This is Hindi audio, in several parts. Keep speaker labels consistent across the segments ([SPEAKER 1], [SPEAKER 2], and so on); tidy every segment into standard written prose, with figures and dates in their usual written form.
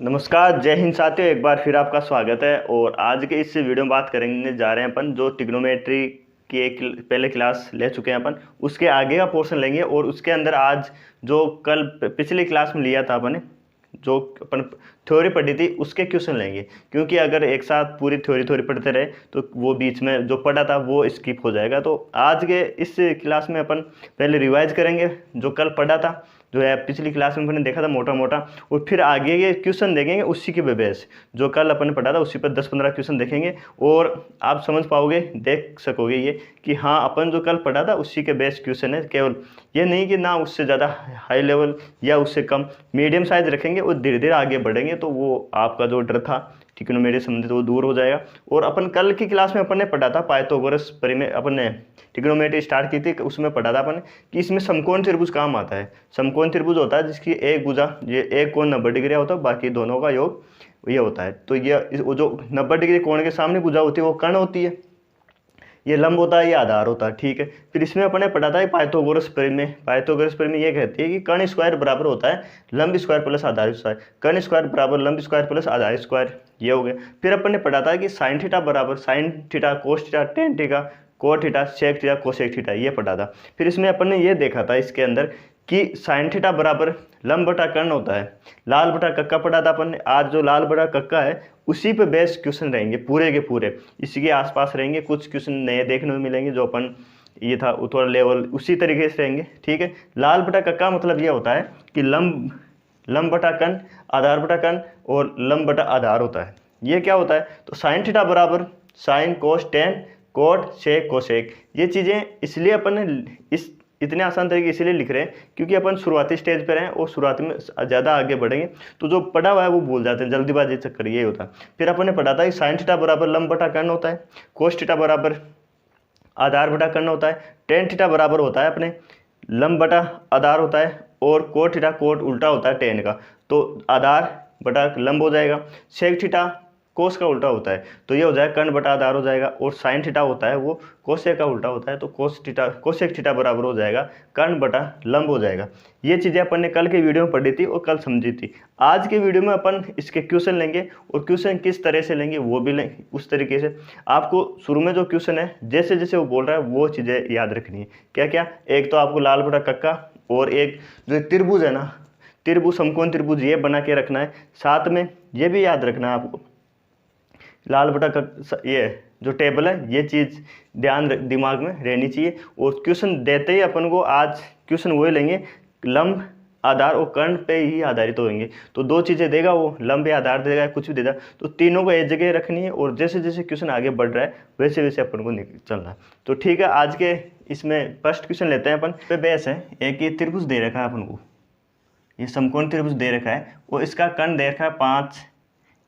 [SPEAKER 1] नमस्कार, जय हिंद साथियों। एक बार फिर आपका स्वागत है। और आज के इस वीडियो में बात करेंगे जा रहे हैं अपन जो ट्रिग्नोमेट्री की एक पहले क्लास ले चुके हैं अपन, उसके आगे का पोर्शन लेंगे। और उसके अंदर आज जो कल पिछली क्लास में लिया था अपन, जो अपन थ्योरी पढ़ी थी उसके क्वेश्चन लेंगे। क्योंकि अगर एक साथ पूरी थ्योरी पढ़ते रहे तो वो बीच में जो पढ़ा था वो स्किप हो जाएगा। तो आज के इस क्लास में अपन पहले रिवाइज करेंगे जो कल पढ़ा था, जो है पिछली क्लास में अपन ने देखा था मोटा मोटा, और फिर आगे के क्वेश्चन देखेंगे उसी के बेस जो कल अपन ने पढ़ा था उसी पर 10-15 क्वेश्चन देखेंगे। और आप समझ पाओगे, देख सकोगे ये कि हाँ अपन जो कल पढ़ा था उसी के बेस क्वेश्चन है। केवल ये नहीं कि ना उससे ज़्यादा हाई लेवल या उससे कम, मीडियम साइज रखेंगे और धीरे धीरे आगे बढ़ेंगे तो वो आपका जो डर था ट्रिग्नोमेट्री संबंधित वो दूर हो जाएगा। और अपन कल की क्लास में अपन ने पढ़ा था पाइथागोरस परिमेय, अपन ने ट्रिग्नोमेट्री स्टार्ट की थी, उसमें पढ़ा था अपन कि इसमें समकोण त्रिभुज काम आता है। समकोण त्रिभुज होता है जिसकी एक भुजा, ये एक कोण 90 डिग्री होता है, बाकी दोनों का योग ये होता है। तो ये वो जो 90 डिग्री कोण के सामने भुजा होती है वो कर्ण होती है, ये लंब होता है, ये आधार होता है। ठीक है, फिर इसमें अपने पढ़ा था पाइथागोरस प्रमेय। पाइथागोरस प्रमेय ये कहती है कि कर्ण स्क्वायर बराबर होता है लंब स्क्वायर प्लस आधार स्क्वायर, कर्ण स्क्वायर बराबर लंब स्क्वायर प्लस आधार स्क्वायर, ये हो गया। फिर अपन ने पढ़ा था कि साइन थीटा बराबर sine theta cos theta tan theta cot theta sec theta cosec theta, ये पढ़ा था। फिर इसमें अपन ने ये देखा था इसके अंदर कि साइन थीटा बराबर लंब बटा कर्ण होता है, लाल बटा कक्का पढ़ा था अपन ने। आज जो लाल बटा कक्का है उसी पे बेस्ट क्वेश्चन रहेंगे पूरे के पूरे, इसी के आसपास रहेंगे। कुछ क्वेश्चन नए देखने को मिलेंगे जो अपन ये था थोड़ा लेवल उसी तरीके से रहेंगे। ठीक है, लाल बटा कक्का मतलब ये होता है कि लंब बटा कर्ण, आधार बटा कर्ण और लंब बटा आधार होता है। ये क्या होता है, तो साइन थीटा बराबर sine cos tan cot sec cosec, ये चीज़ें इसलिए अपन ने इस इतने आसान तरीके इसलिए लिख रहे हैं क्योंकि अपन शुरुआती स्टेज पर हैं और शुरुआत में ज़्यादा आगे बढ़ेंगे तो जो पढ़ा हुआ है वो भूल जाते हैं, जल्दीबाजी चक्कर ये होता है। फिर अपन ने पढ़ा था कि साइन थीटा बराबर लंब बटा कर्ण होता है, कोस थीटा बराबर आधार बटा कर्ण होता है, टेन थीटा बराबर होता है अपने लंब बटा आधार होता है, और कोट थीटा कोट उल्टा होता है टेन का, तो आधार बटा लंब हो जाएगा। सेक थीटा कोस का उल्टा होता है तो ये हो जाएगा कर्ण बटा आधार हो जाएगा। और साइन थीटा होता है वो कोसेक का उल्टा होता है तो कोसेक थीटा बराबर हो जाएगा कर्ण बटा लंब हो जाएगा। ये चीज़ें अपन ने कल के वीडियो में पढ़ी थी और कल समझी थी। आज के वीडियो में अपन इसके क्वेश्चन लेंगे और क्वेश्चन किस तरह से लेंगे वो भी लेंगे उस तरीके से। आपको शुरू में जो क्वेश्चन है जैसे जैसे वो बोल रहा है वो चीज़ें याद रखनी है। क्या क्या, एक तो आपको लाल बटा कक्का और एक जो त्रिभुज है ना, त्रिभुज समकोण त्रिभुज, ये बना के रखना है। साथ में ये भी याद रखना है आपको लाल बटा ये जो टेबल है ये चीज़ दिमाग में रहनी चाहिए। और क्वेश्चन देते ही अपन को आज क्वेश्चन वही लेंगे लंब आधार और कर्ण पे ही आधारित होंगे। तो दो चीज़ें देगा वो, लंब या आधार देगा कुछ भी देगा, तो तीनों को एक जगह रखनी है और जैसे जैसे क्वेश्चन आगे बढ़ रहा है वैसे वैसे अपन को चलना है। तो ठीक है, आज के इसमें फर्स्ट क्वेश्चन लेते हैं अपन पे। बेस है एक ये त्रिभुज दे रखा है अपन को, ये समकोण त्रिभुज दे रखा है और इसका कर्ण दे रखा है 5,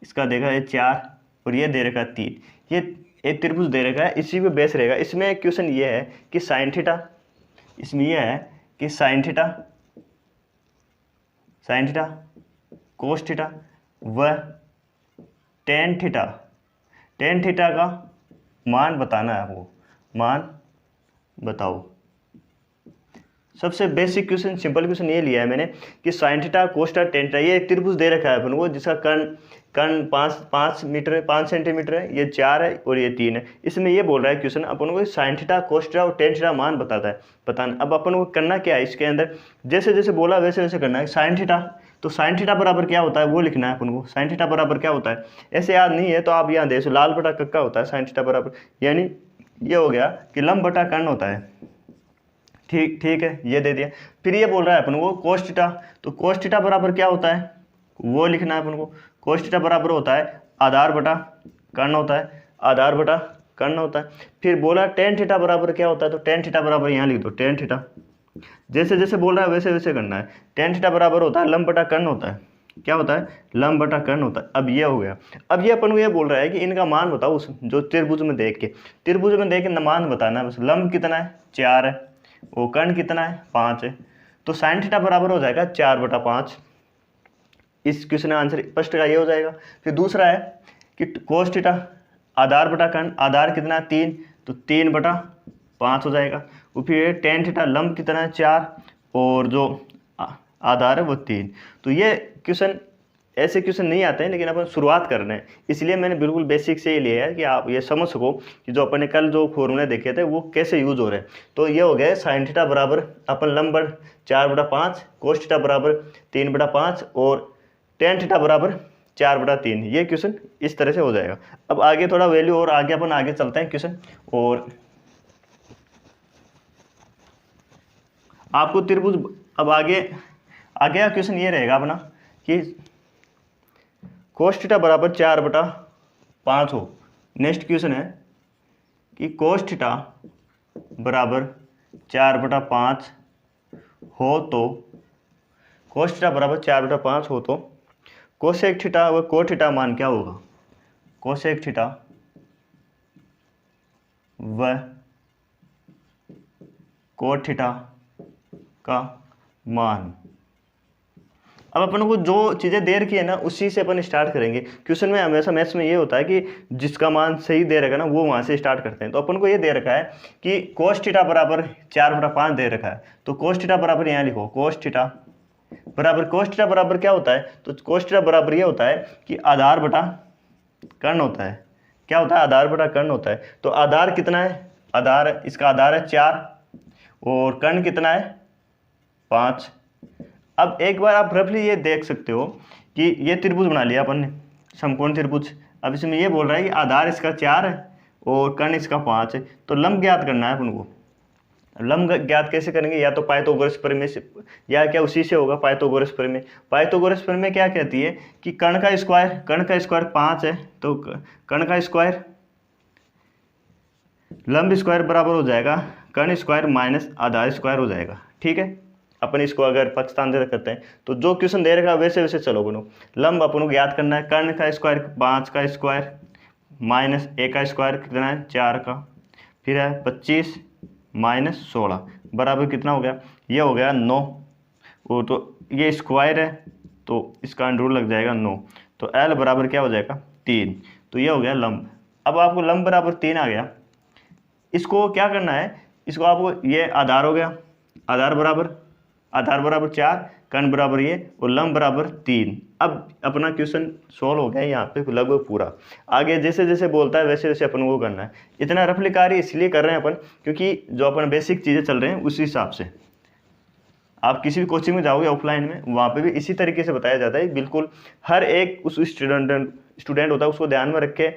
[SPEAKER 1] इसका देखा है 4 और ये दे रखा है 3। ये एक त्रिभुज दे रखा है, इसी पे बेस रहेगा। इसमें क्वेश्चन ये है कि साइन थीटा, इसमें यह है कि साइन थीटा कोस थीटा व टेन थीटा का मान बताना है आपको। मान बताओ। सबसे बेसिक क्वेश्चन, सिंपल क्वेश्चन ये लिया है मैंने कि sine theta cos theta tan theta, ये एक त्रिभुज दे रखा है अपन को जिसका कर्ण 5 मीटर है, 5 सेंटीमीटर है, ये 4 है और ये 3 है। इसमें ये बोल रहा है क्वेश्चन अपन को साइन थीटा कोस थीटा और टेन थीटा मान बताता है बताना। अब अपन को करना क्या है, इसके अंदर जैसे जैसे बोला वैसे वैसे करना है। साइन थीटा, तो साइन थीटा बराबर क्या होता है वो लिखना है अपन को। साइन थीटा बराबर क्या होता है, ऐसे याद नहीं है तो आप यहाँ देखो लाल बटा कक्का होता है साइन थीटा बराबर, यानी ये हो गया कि लंब बटा कर्ण होता है। ठीक है, ये दे दिया। फिर ये बोल रहा है अपन को कोस थीटा, तो कोस थीटा बराबर क्या होता है वो लिखना है अपन को। कोस थीटा बराबर होता है आधार बटा कर्ण होता है, आधार बटा कर्ण होता है। फिर बोला टेन थीटा बराबर क्या होता है, तो टेन थीटा बराबर यहाँ लिख दो टेन थीटा, जैसे जैसे बोल रहा है वैसे वैसे करना है। टेन थीटा बराबर होता है लंब बटा कर्ण होता है, क्या होता है लंब बटा कर्ण होता है। अब ये हो गया। अब ये अपन को ये बोल रहा है कि इनका मान बताओ उस जो त्रिभुज में देख के मान बताना है बस। लंब कितना है 4 है, वो कर्ण कितना है 5 है, तो साइन थीटा बराबर हो जाएगा 4/5। इस क्वेश्चन का आंसर फर्स्ट का ये हो जाएगा। फिर दूसरा है कि कोस थीटा आधार बटा कर्ण, आधार कितना है 3, तो 3/5 हो जाएगा। और फिर टेन थीटा लंब कितना है 4 और जो आधार है वो 3। तो ये क्वेश्चन ऐसे क्वेश्चन नहीं आते हैं, लेकिन अपन शुरुआत कर रहे हैं, इसलिए मैंने बिल्कुल बेसिक से ये लिया है कि आप ये समझ सको कि जो अपन ने कल जो फॉर्मूले देखे थे वो कैसे यूज हो रहे हैं। तो ये हो गया साइन थीटा बराबर अपन लंब 4/5, कोस थीटा बराबर 3/5 और टेन थीटा बराबर 4/3। ये क्वेश्चन इस तरह से हो जाएगा। अब आगे थोड़ा वैल्यू और आगे अपन आगे चलते हैं क्वेश्चन, और आपको त्रिभुज अब आगे का क्वेश्चन ये रहेगा अपना कि कोस थीटा बराबर 4/5 हो। नेक्स्ट क्वेश्चन है कि कोस थीटा बराबर 4/5 हो तो कोस थीटा बराबर 4/5 हो तो कोसेक थीटा व कोट थीटा मान क्या होगा। कोसेक थीटा व कोट थीटा का मान। अब अपन को जो चीज़ें दे रखी है ना उसी से अपन स्टार्ट करेंगे। क्वेश्चन में हमेशा मैथ्स में ये होता है कि जिसका मान सही दे रखा है ना वो वहाँ से स्टार्ट करते हैं। तो अपन को ये दे रखा है कि कोस थीटा बराबर 4/5 दे रखा है, तो कोस थीटा बराबर यहाँ लिखो, कोस थीटा बराबर क्या होता है, तो कोस थीटा बराबर ये होता है कि आधार बटा कर्ण होता है। क्या होता है, आधार बटा कर्ण होता है। तो आधार कितना है, आधार इसका आधार है 4 और कर्ण कितना है 5। अब एक बार आप रफली ये देख सकते हो कि ये त्रिभुज बना लिया अपन ने, समकोण त्रिभुज। अब इसमें ये बोल रहा है कि आधार इसका 4 है और कर्ण इसका 5 है, तो लंब ज्ञात करना है अपन को। लंब ज्ञात कैसे करेंगे, या तो पाइथागोरस प्रमेय से, या क्या उसी से होगा पाइथागोरस प्रमेय। पाइथागोरस प्रमेय क्या कहती है कि कर्ण का स्क्वायर 5 है, तो कर्ण का स्क्वायर लंब स्क्वायर बराबर हो जाएगा कर्ण स्क्वायर माइनस आधार स्क्वायर हो जाएगा। ठीक है, अपन इसको अगर पक्षांतर करते हैं तो जो क्वेश्चन दे रखा वैसे वैसे चलो बनो। लंब अपन को ज्ञात करना है, कर्ण का स्क्वायर 5 का स्क्वायर माइनस ए का स्क्वायर कितना है 4 का, फिर है 25 माइनस 16 बराबर कितना हो गया, ये हो गया 9। वो तो ये स्क्वायर है तो इसका अंडर रूट लग जाएगा 9, तो एल बराबर क्या हो जाएगा 3। तो ये हो गया लंब। अब आपको लंब बराबर 3 आ गया, इसको क्या करना है, इसको आपको ये आधार हो गया, आधार बराबर 4, कर्ण बराबर ये और लंब बराबर 3। अब अपना क्वेश्चन सॉल्व हो गया यहाँ पे लगभग पूरा। आगे जैसे जैसे बोलता है वैसे वैसे अपन को करना है। इतना रफली कार्य इसलिए कर रहे हैं अपन क्योंकि जो अपन बेसिक चीज़ें चल रहे हैं उसी हिसाब से। आप किसी भी कोचिंग में जाओगे ऑफलाइन में, वहाँ पे भी इसी तरीके से बताया जाता है। बिल्कुल हर एक उस स्टूडेंट होता है उसको ध्यान में रख के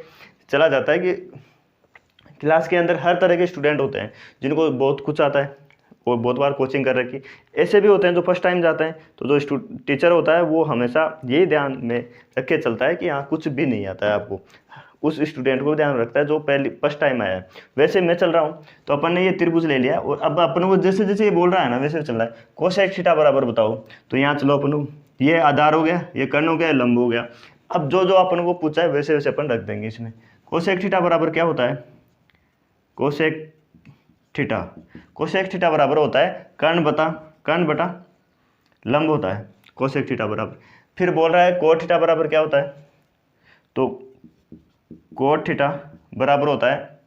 [SPEAKER 1] चला जाता है कि क्लास के अंदर हर तरह के स्टूडेंट होते हैं जिनको बहुत कुछ आता है और बहुत बार कोचिंग कर रखी। ऐसे भी होते हैं जो फर्स्ट टाइम जाते हैं, तो जो टीचर होता है वो हमेशा यही ध्यान में रख के चलता है कि हाँ कुछ भी नहीं आता है आपको, उस स्टूडेंट को ध्यान रखता है जो पहली फर्स्ट टाइम आया है। वैसे मैं चल रहा हूँ, तो अपन ने ये त्रिभुज ले लिया और अब अपन को जैसे जैसे ये बोल रहा है ना वैसे चल रहा है। कोसेक थीटा बराबर बताओ, तो यहाँ चलो अपन ये आधार हो गया, ये कर्ण हो गया, लंब हो गया। अब जो जो अपन को पूछा है वैसे वैसे अपन रख देंगे इसमें। कोसेक थीटा बराबर क्या होता है, कोसेक थीटा बराबर होता है कर्ण बटा लंब होता है कोसेक थीटा बराबर। फिर बोल रहा है कोट थीटा बराबर क्या होता है, तो कोट थीटा बराबर होता है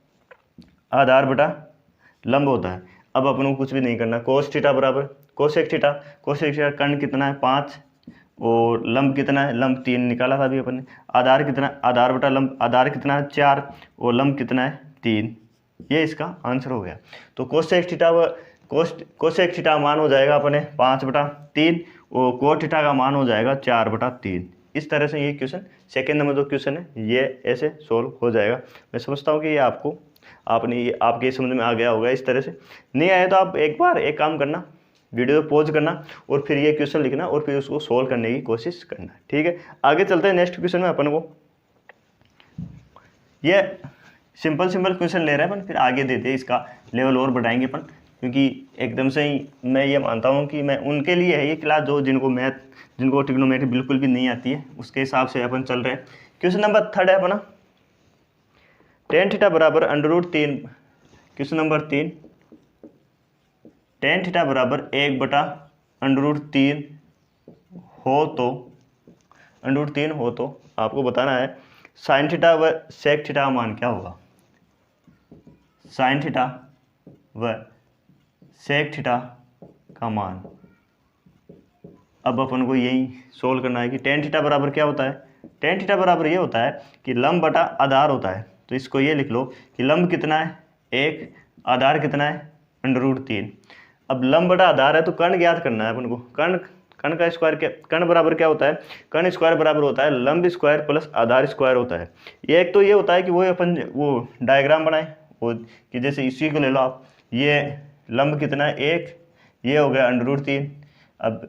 [SPEAKER 1] आधार बटा लंब होता है। अब अपन को कुछ भी नहीं करना, कोस थीटा बराबर कोसेक थीटा कर्ण कितना है 5 और लंब कितना है, लंब 3 निकाला था अभी अपन ने। आधार कितना, आधार बटा लंब, आधार कितना है 4 और लंब कितना है 3। ये इसका आंसर हो गया। तो कोसेक थीटा मान हो जाएगा अपने 5/3 और कोट थीटा का मान हो जाएगा 4/3। इस तरह से ये क्वेश्चन सेकेंड नंबर जो क्वेश्चन है ये ऐसे सोल्व हो जाएगा। मैं समझता हूँ कि ये आपके समझ में आ गया होगा। इस तरह से नहीं आया तो आप एक बार एक काम करना, वीडियो पॉज करना और फिर ये क्वेश्चन लिखना और फिर उसको सोल्व करने की कोशिश करना। ठीक है, आगे चलते हैं नेक्स्ट क्वेश्चन में। अपन को ये सिंपल क्वेश्चन ले रहे हैं अपन, फिर आगे देते हैं इसका लेवल और बढ़ाएंगे अपन, क्योंकि एकदम से ही मैं ये मानता हूँ कि मैं उनके लिए है ये क्लास जो जिनको ट्रिग्नोमेट्री बिल्कुल भी नहीं आती है, उसके हिसाब से अपन चल रहे हैं। क्वेश्चन नंबर 3 है अपना, टेन थीटा बराबर √3। क्वेश्चन नंबर 3, टेन थीटा बराबर 1/√3 हो तो आपको बताना है साइन थीटा व सेक थीटा का मान क्या होगा। साइन थीटा व सेक थीटा का मान। अब अपन को यही सोल्व करना है कि टेन थीटा बराबर क्या होता है। टेन थीटा बराबर ये होता है कि लंब बटा आधार होता है। तो इसको ये लिख लो कि लंब कितना है 1, आधार कितना है √3। अब लंब बटा आधार है तो कर्ण ज्ञात करना है अपन को। कर्ण का स्क्वायर क्या, कर्ण बराबर क्या होता है, कर्ण स्क्वायर बराबर होता है लंब स्क्वायर प्लस आधार स्क्वायर होता है। ये एक तो ये होता है कि वो अपन वो डायग्राम बनाए वो कि जैसे इसी को ले लो आप, ये लंब कितना है 1, ये हो गया √3। अब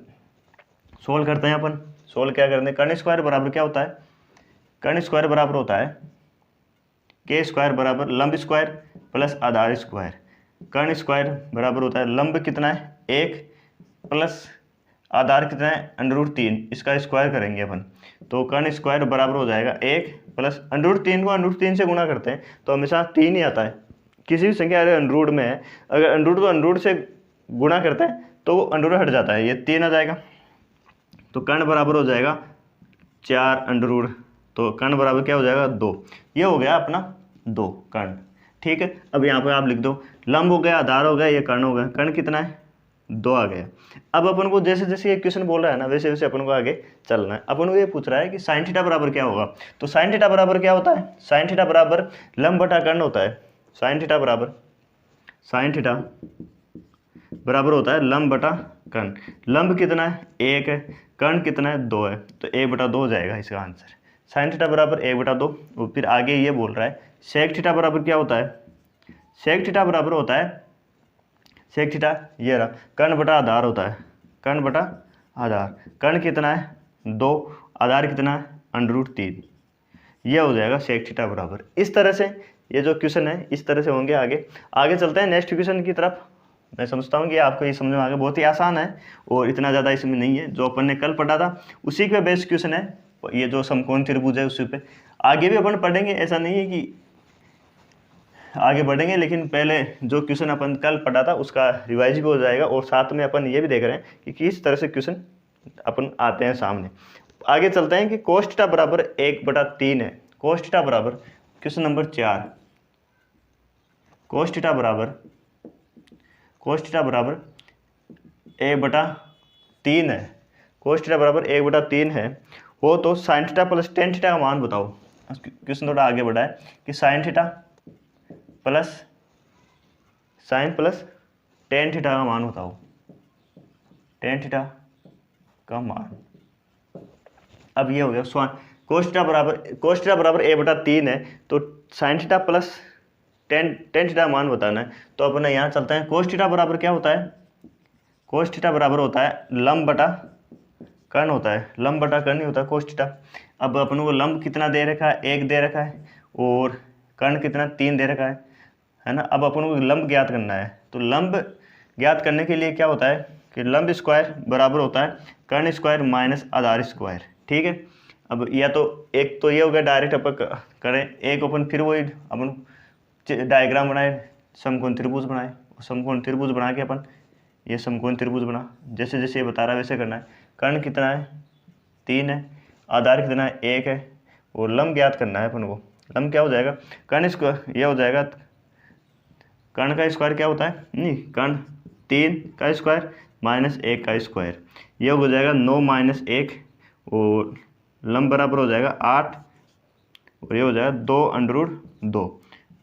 [SPEAKER 1] सोल्व करते हैं अपन। सोल्व क्या करते हैं, कर्ण स्क्वायर बराबर क्या होता है, कर्ण स्क्वायर बराबर होता है के स्क्वायर बराबर लंब स्क्वायर प्लस आधार स्क्वायर। कर्ण स्क्वायर बराबर होता है लंब कितना है 1 प्लस आधार कितना है √3, इसका स्क्वायर करेंगे अपन। तो कर्ण स्क्वायर बराबर हो जाएगा 1 प्लस √3 को √3 से गुणा करते हैं तो हमेशा 3 ही आता है। किसी भी संख्या अगर अंडरूट में है, अगर अंडरूट को अंडरूट से गुणा करते हैं तो वो अंडरूट हट जाता है, ये 3 आ जाएगा। तो कर्ण बराबर हो जाएगा 4 √, तो कर्ण बराबर क्या हो जाएगा 2। ये हो गया अपना 2 कर्ण। ठीक है, अब यहाँ पे आप लिख दो लंब हो गया, आधार हो गया, ये कर्ण हो गया। कर्ण कितना है 2 आ गया। अब अपन को जैसे जैसे ये क्वेश्चन बोल रहा है ना वैसे वैसे अपन को आगे चलना है। अपन को ये पूछ रहा है कि साइन थीटा बराबर क्या होगा। तो साइन थीटा बराबर क्या होता है, साइन थीटा बराबर लंब बटा कर्ण होता है। साइन थीटा बराबर होता है लंब बटा कर्ण। लंब कितना है 1 है, कर्ण कितना है 2 है, तो 1/2 हो जाएगा इसका आंसर। साइन थीटा बराबर 1/2। और फिर आगे ये बोल रहा है सेक थीटा बराबर क्या होता है, सेक थीटा बराबर होता है, सेक थीटा ये रहा, कर्ण बटा आधार होता है। कर्ण बटा आधार, कर्ण कितना है 2, आधार कितना है √3। ये हो जाएगा सेक थीटा बराबर। इस तरह से ये जो क्वेश्चन है इस तरह से होंगे। आगे चलते हैं नेक्स्ट क्वेश्चन की तरफ। मैं समझता हूँ कि आपको ये समझ में आ गया, बहुत ही आसान है और इतना ज़्यादा इसमें नहीं है। जो अपन ने कल पढ़ा था उसी पे बेस्ट क्वेश्चन है, ये जो समकोण त्रिभुज है उसी पे आगे भी अपन पढ़ेंगे। ऐसा नहीं है कि आगे बढ़ेंगे, लेकिन पहले जो क्वेश्चन अपन कल पढ़ा था उसका रिवाइज भी हो जाएगा और साथ में अपन ये भी देख रहे हैं कि किस तरह से क्वेश्चन अपन आते हैं सामने। आगे चलते हैं कि cos थीटा बराबर 1/3 है। cos थीटा बराबर क्वेश्चन नंबर 4, cos थीटा बराबर 1/3 है। cos थीटा बराबर 1/3 है वो तो sin theta plus tan theta का मान बताओ। क्वेश्चन थोड़ा आगे बढ़ा है कि sin theta plus tan theta का मान बताओ, tan थीटा का मान। अब ये हो गया cos थीटा बराबर 1/3 है तो sin theta plus tan theta का मान बताना है। तो अपन यहाँ चलते हैं। cos थीटा बराबर क्या होता है, cos थीटा बराबर होता है लंब बटा कर्ण होता है। लंब बटा कर्ण ही होता है cos थीटा। अब अपन को लंब कितना दे रखा है 1 दे रखा है और कर्ण कितना 3 दे रखा है ना। अब अपन को लंब ज्ञात करना है। तो लंब ज्ञात करने के लिए क्या होता है कि लंब स्क्वायर बराबर होता है कर्ण स्क्वायर माइनस आधार स्क्वायर। ठीक है, अब या तो एक तो ये हो गया डायरेक्ट अपन करें, एक अपन फिर वही अपन डायग्राम बनाए, समकोण त्रिभुज बनाए, समकोण त्रिभुज बना के अपन ये समकोण त्रिभुज बना, जैसे जैसे ये बता रहा है वैसे करना है। कर्ण कितना है 3 है, आधार कितना है 1 है और लंब ज्ञात करना है अपन को। लंब क्या हो जाएगा, कर्ण स्क्वायर ये हो जाएगा, कर्ण का स्क्वायर क्या होता है, नहीं कर्ण 3 का स्क्वायर माइनस 1 का स्क्वायर, ये हो जाएगा 9 - 1 और लंब बराबर हो जाएगा 8 और ये हो जाएगा 2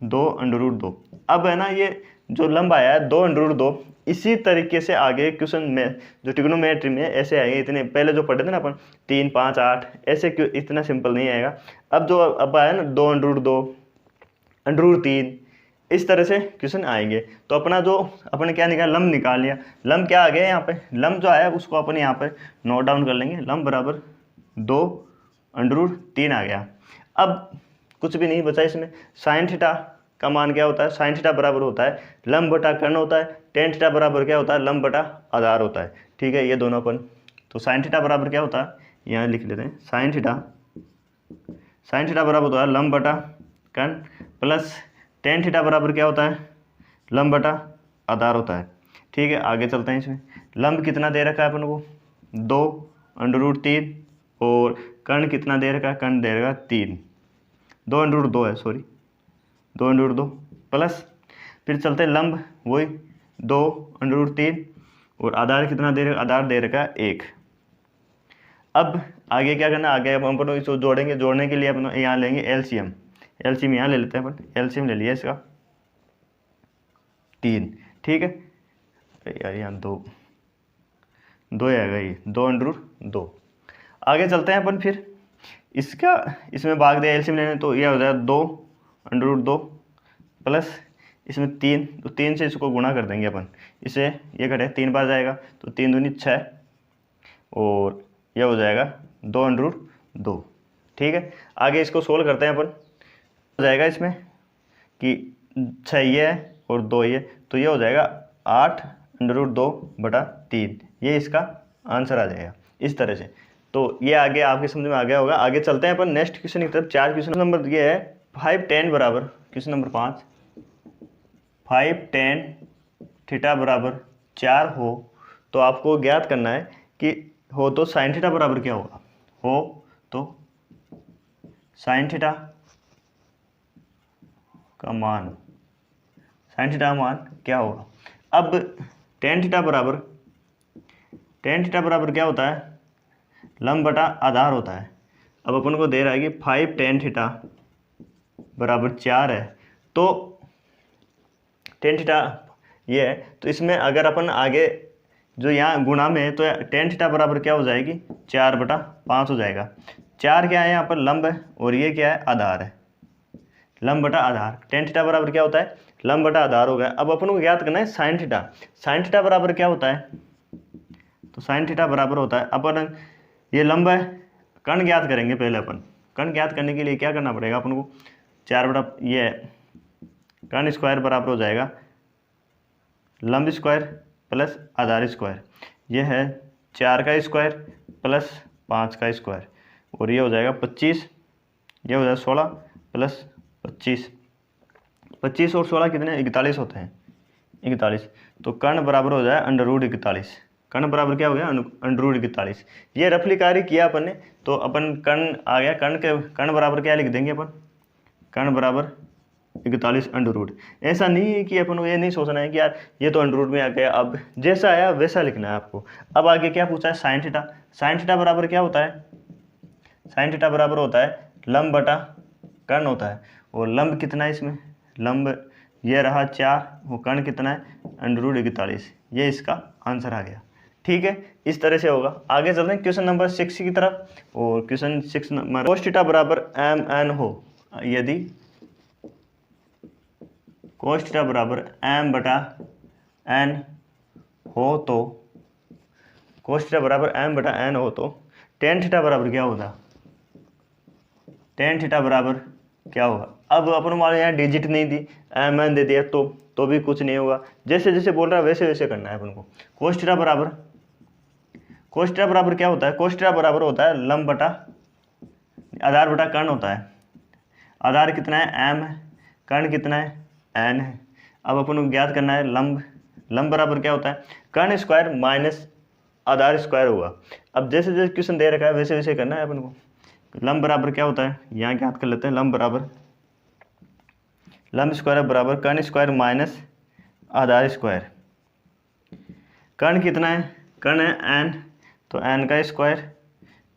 [SPEAKER 1] √2। अब है ना ये जो लंब आया है 2 √2, इसी तरीके से आगे क्वेश्चन में जो ट्रिग्नोमेट्री में ऐसे आएंगे। इतने पहले जो पढ़े थे ना अपन 3, 5, 8 ऐसे क्यों, इतना सिंपल नहीं आएगा। अब जो अब आया ना 2 √2 √3 इस तरह से क्वेश्चन आएंगे। तो अपना जो अपन क्या निकाला, लंब निकाल लिया। लंब क्या आ गया यहाँ पे, लंब जो आया उसको अपन यहाँ पे नोट डाउन कर लेंगे। लंब बराबर 2 √3 आ गया। अब कुछ भी नहीं बचा इसमें। साइन थीटा का मान क्या होता है, साइन थीटा बराबर होता है लंब बटा कर्ण होता है। टेन थीटा बराबर क्या होता है, लंब बटा आधार होता है। ठीक है, ये दोनों अपन, तो साइन थीटा बराबर क्या होता है यहाँ लिख लेते हैं। साइन थीटा बराबर होता है लंब बटा कर्ण प्लस टेन थीटा बराबर क्या होता है, लंब बटा आधार होता है। ठीक है, आगे चलते हैं। इसमें लंब कितना दे रखा है अपन को 2 √3 और कर्ण कितना दे रखा है, कर्ण दे रखा 3, 2 √2 है, सॉरी 2 √2 प्लस फिर चलते हैं लंब वही 2 √3 और आधार कितना दे रखा, आधार दे रखा है 1। अब आगे क्या करना, आगे अब अपन इसको जोड़ेंगे। जोड़ने के लिए अपन यहाँ लेंगे एलसीएम। एलसीएम यहाँ ले लेते हैं अपन, एलसीएम ले लिया इसका 3, ठीक है। यार यहाँ 2 आएगा, ये 2/2। आगे चलते हैं अपन फिर, इसका इसमें भाग दिया एलसीएम लेने, तो यह हो जाएगा 2/2 प्लस इसमें 3, तो 3 से इसको गुणा कर देंगे अपन, इसे ये घटे 3 बार जाएगा, तो 3 दूनी 6 और यह हो जाएगा 2/2, ठीक है। आगे इसको सोल्व करते हैं अपन, हो जाएगा इसमें कि 6 ये है और 2 ये, तो ये हो जाएगा 8/2/3, ये इसका आंसर आ जाएगा इस तरह से। तो ये आगे आपके समझ में आ गया होगा। आगे चलते हैं अपन नेक्स्ट क्वेश्चन की तरफ। 4 क्वेश्चन नंबर ये है 5 tan बराबर, क्वेश्चन नंबर 5, 5 tan थीटा बराबर 4 हो तो आपको ज्ञात करना है कि हो तो साइन थीटा बराबर क्या होगा। हो तो साइन थीटा का मान, साइन थीटा का मान क्या होगा। अब tan थीटा बराबर क्या होता है, लंब बटा आधार होता है। अब अपन को दे रहा है कि 5 tan थीटा बराबर 4 है, तो tan थीटा ये है, तो इसमें अगर अपन आगे जो यहाँ गुणा में है तो tan थीटा बराबर क्या हो जाएगी, 4/5 हो जाएगा। 4 क्या है यहाँ पर, लंब है, और ये क्या है, आधार है, लंब बटा आधार। tan थीटा बराबर क्या होता है, लंब बटा आधार हो गया। अब अपन को ज्ञात करना है साइन थीटा। साइन थीटा बराबर क्या होता है, तो साइन थीटा बराबर होता है, अपन ये लंब है, कर्ण ज्ञात करेंगे पहले अपन। कर्ण ज्ञात करने के लिए क्या करना पड़ेगा अपन को, 4 ये कर्ण स्क्वायर बराबर हो जाएगा लंब स्क्वायर प्लस आधार स्क्वायर। यह है 4 का स्क्वायर प्लस 5 का स्क्वायर, और ये हो जाएगा 25, ये हो जाएगा 16 प्लस 25। 25 और 16 कितने, 41 होते हैं, 41। तो कर्ण बराबर हो जाए √41। कर्ण बराबर क्या हो गया, √41। ये रफली कार्य किया अपन ने, तो अपन कर्ण आ गया, कर्ण बराबर क्या लिख देंगे अपन, कर्ण बराबर 41 √ ऐसा नहीं है कि अपन को ये नहीं सोचना है कि यार ये तो √ में आ गया, अब जैसा आया वैसा लिखना है आपको। अब आगे क्या पूछा है, साइन थीटा। साइन थीटा बराबर क्या होता है, साइन थीटा बराबर होता है लंब बटा कर्ण होता है, और लंब कितना है इसमें, लंब ये रहा 4, वो कर्ण कितना है, √41। ये इसका आंसर आ गया, ठीक है। इस तरह से होगा। आगे चलते हैं क्वेश्चन नंबर 6 की तरफ, और क्वेश्चन 6 नंबर, cos थीटा बराबर mn हो, यदि cos थीटा बराबर m/n हो तो, cos थीटा बराबर m/n हो तो tan थीटा बराबर क्या होगा, tan थीटा बराबर क्या होगा। अब अपन मान यहाँ डिजिट नहीं दी, mn दे दिया, तो भी कुछ नहीं होगा। जैसे जैसे बोल रहा है वैसे वैसे करना है अपन को। cos थीटा बराबर क्या होता है, cos थीटा बराबर होता है लंब बटा आधार बटा कर्ण होता है। आधार कितना है, m है, कर्ण कितना है, n है। अब अपन को ज्ञात करना है लंब बराबर क्या होता है, कर्ण स्क्वायर माइनस आधार स्क्वायर होगा। अब जैसे जैसे क्वेश्चन दे रखा है वैसे वैसे करना है अपन को। लंब बराबर क्या होता है, यहाँ ज्ञात कर लेते हैं। लंब स्क्वायर बराबर कर्ण स्क्वायर माइनस आधार स्क्वायर। कर्ण कितना है, कर्ण है n, तो n का स्क्वायर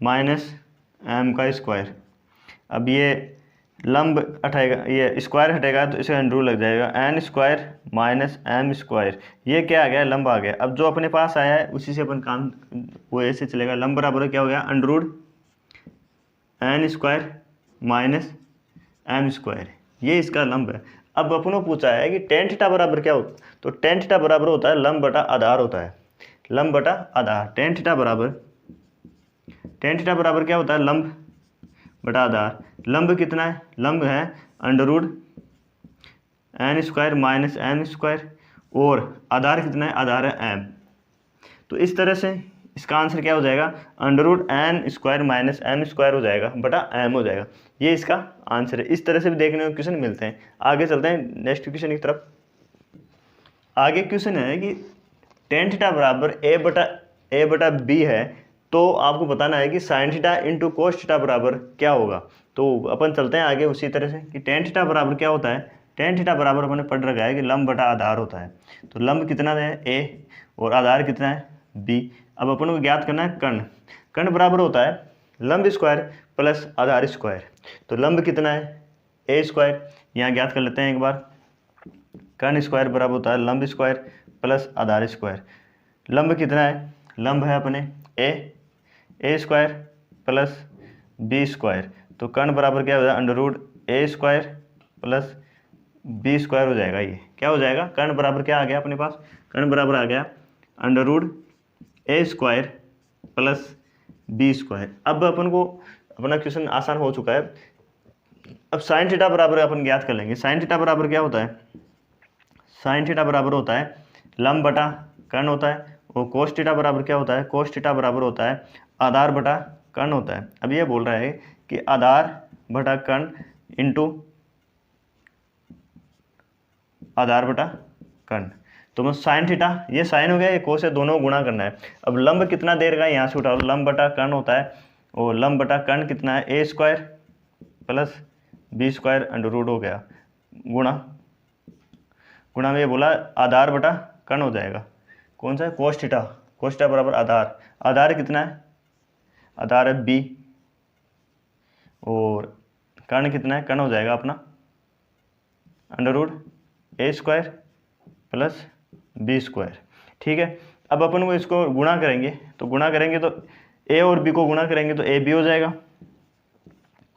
[SPEAKER 1] माइनस m का स्क्वायर। अब ये लंब हटेगा, ये स्क्वायर हटेगा तो इसका √ लग जाएगा, n square minus m square. ये क्या आ गया, लंब आ गया। अब जो अपने पास आया है उसी से अपन काम वो ऐसे चलेगा। लंब बराबर क्या हो गया, √n square minus m square, ये इसका लंब है। अब अपन को पूछा है कि tan थीटा बराबर क्या होता है, तो tan थीटा बराबर होता है लंब बटा आधार होता है, लंब बटा आधार। tan थीटा बराबर क्या होता है, लंब बटा आधार। लंब कितना है, लंब है √n square minus m square, और आधार कितना है, आधार है m। तो इस तरह से इसका आंसर क्या हो जाएगा, √n square minus m square हो जाएगा बटा m हो जाएगा। ये इसका आंसर है। इस तरह से भी देखने को क्वेश्चन मिलते हैं। आगे चलते हैं नेक्स्ट क्वेश्चन की तरफ। आगे क्वेश्चन है कि tan थीटा बराबर a/b है, तो आपको बताना है कि sine theta into cos theta बराबर क्या होगा। तो अपन चलते हैं आगे उसी तरह से कि tan थीटा बराबर क्या होता है। tan थीटा बराबर अपने पढ़ रखा है कि लंब बटा आधार होता है। तो लंब कितना है, a, और आधार कितना है, b। अब अपन को ज्ञात करना है कर्ण। कर्ण बराबर होता है लंब स्क्वायर प्लस आधार स्क्वायर। तो लंब कितना है ए स्क्वायर, यहाँ ज्ञात कर लेते हैं एक बार। कर्ण स्क्वायर बराबर होता है लंब स्क्वायर प्लस आधार स्क्वायर। लंब कितना है, लंब है अपने ए स्क्वायर प्लस बी स्क्वायर। तो कर्ण बराबर क्या हो जाएगा, अंडर रूट ए स्क्वायर प्लस बी स्क्वायर हो जाएगा। ये क्या हो जाएगा, कर्ण बराबर क्या आ गया अपने पास, कर्ण बराबर आ गया अंडर रूट ए स्क्वायर प्लस बी स्क्वायर। अब अपन को अपना क्वेश्चन आसान हो चुका है। अब साइन थीटा बराबर अपन ज्ञात कर लेंगे। साइन थीटा बराबर क्या होता है, साइन थीटा बराबर होता है लंब बटा कर्ण होता है, और कोस थीटा बराबर क्या होता है, कोस थीटा बराबर होता है आधार बटा कर्ण होता है। अब ये बोल रहा है कि आधार बटा कर्ण इंटू आधार बटा कर्ण। तो मैं साइन थीटा, ये साइन हो गया, ये कोस है, दोनों गुणा करना है। अब लंब कितना देर का यहाँ से उठा लो, लंब बटा कर्ण होता है, और लंब बटा कर्ण कितना है a square plus b square under root हो गया, गुणा में ये बोला आधार बटा कर्ण हो जाएगा, कौन सा है कोस थीटा। कोस थीटा बराबर आधार, आधार कितना है, आधार है बी, और कर्ण कितना है, कर्ण हो जाएगा अपना अंडर रूट ए स्क्वायर प्लस बी स्क्वायर। ठीक है, अब अपन को इसको गुणा करेंगे, तो गुणा करेंगे तो ए और बी को गुणा करेंगे तो ए बी हो जाएगा,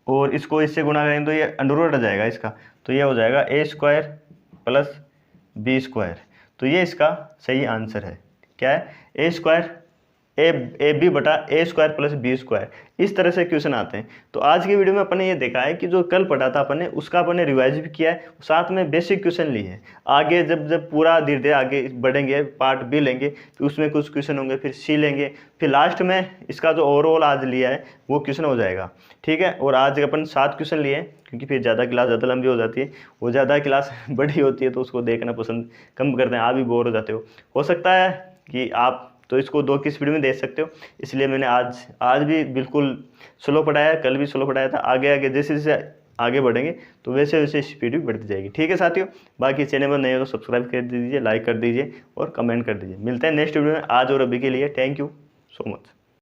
[SPEAKER 1] और इसको इससे गुणा करेंगे तो ये अंडर रूट आ जाएगा इसका, तो ये हो जाएगा ए स्क्वायर प्लस बी स्क्वायर। तो ये इसका सही आंसर है। क्या है, ए स्क्वायर ए बी बटा ए स्क्वायर प्लस बी स्क्वायर। इस तरह से क्वेश्चन आते हैं। तो आज की वीडियो में अपन ने ये देखा है कि जो कल पढ़ा था अपन ने, उसका अपन ने रिवाइज भी किया है, साथ में बेसिक क्वेश्चन लिए हैं। आगे जब पूरा धीरे धीरे आगे बढ़ेंगे, पार्ट बी लेंगे, तो उसमें कुछ क्वेश्चन होंगे, फिर सी लेंगे, फिर लास्ट में इसका जो ओवरऑल आज लिया है वो क्वेश्चन हो जाएगा। ठीक है, और आज अपन 7 क्वेश्चन लिए हैं, क्योंकि फिर ज़्यादा क्लास ज़्यादा लंबी हो जाती है, वो ज़्यादा क्लास बड़ी होती है तो उसको देखना पसंद कम करते हैं, आप भी बोर हो जाते हो सकता है कि आप तो इसको 2 की स्पीड में देख सकते हो। इसलिए मैंने आज भी बिल्कुल स्लो पढ़ाया, कल भी स्लो पढ़ाया था। आगे जैसे जैसे आगे बढ़ेंगे तो वैसे वैसे स्पीड भी बढ़ती जाएगी। ठीक है साथियों, बाकी चैनल पर नए हो तो सब्सक्राइब कर दीजिए, लाइक कर दीजिए और कमेंट कर दीजिए। मिलते हैं नेक्स्ट वीडियो में। आज और अभी के लिए थैंक यू सो मच।